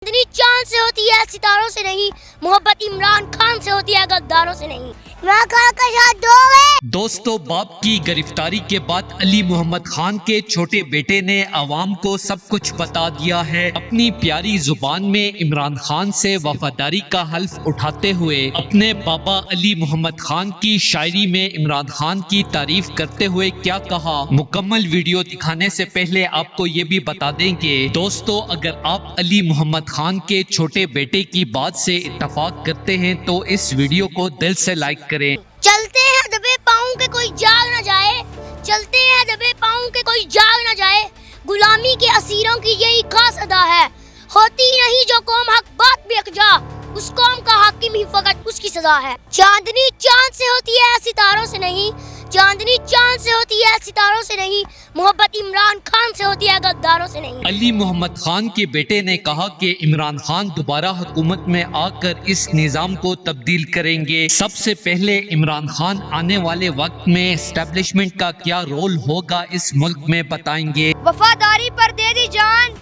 चांदनी चांद से होती है सितारों से नहीं, मोहब्बत इमरान खान से होती है गद्दारों से नहीं। इमरान खान का साथ दो है। दोस्तों, बाप की गिरफ्तारी के बाद अली मोहम्मद खान के छोटे बेटे ने अवाम को सब कुछ बता दिया है। अपनी प्यारी जुबान में इमरान खान से वफादारी का हल्फ उठाते हुए अपने पापा अली मोहम्मद खान की शायरी में इमरान खान की तारीफ करते हुए क्या कहा, मुकम्मल वीडियो दिखाने से पहले आपको ये भी बता देंगे दोस्तों, अगर आप अली मोहम्मद खान के छोटे बेटे की बात से इत्तफाक करते हैं तो इस वीडियो को दिल से लाइक करें। चलते हैं दबे पाँव के कोई जाग न जाए, चलते हैं दबे पाँव के कोई जाग न जाए, गुलामी के असीरों की यही खास अदा है, होती नहीं जो कौम हक बात भी अकजा, उस कौम का हाकिम ही फकत उसकी सजा है। चांदनी चांद से होती है सितारों से नहीं, चांदनी चांद से होती है सितारों से नहीं, मोहब्बत इमरान खान से होती है गद्दारों से नहीं। अली मोहम्मद खान के बेटे ने कहा कि इमरान खान दोबारा हुकूमत में आकर इस निजाम को तब्दील करेंगे। सबसे पहले इमरान खान आने वाले वक्त में एस्टेब्लिशमेंट का क्या रोल होगा इस मुल्क में बताएंगे। वफादारी पर दे दी जान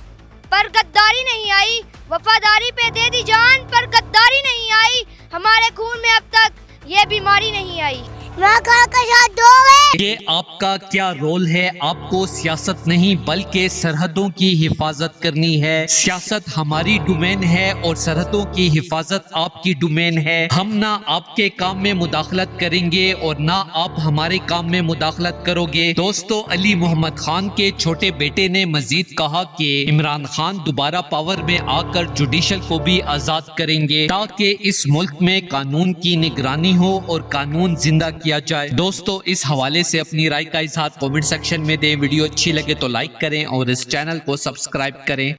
पर गद्दारी नहीं आई, वफादारी पे दे दी जान पर गद्दारी नहीं आई, हमारे खून में अब तक ये बीमारी नहीं आई। ये आपका क्या रोल है? आपको सियासत नहीं बल्कि सरहदों की हिफाजत करनी है। सियासत हमारी डोमेन है और सरहदों की हिफाजत आपकी डोमेन है। हम ना आपके काम में मुदाखलत करेंगे और ना आप हमारे काम में मुदाखलत करोगे। दोस्तों, अली मोहम्मद खान के छोटे बेटे ने मजीद कहा कि इमरान खान दोबारा पावर में आकर जुडिशल को भी आजाद करेंगे ताकि इस मुल्क में कानून की निगरानी हो और कानून जिंदा किया जाए। दोस्तों, इस हवाले से अपनी राय का इजहार कमेंट सेक्शन में दें। वीडियो अच्छी लगे तो लाइक करें और इस चैनल को सब्सक्राइब करें।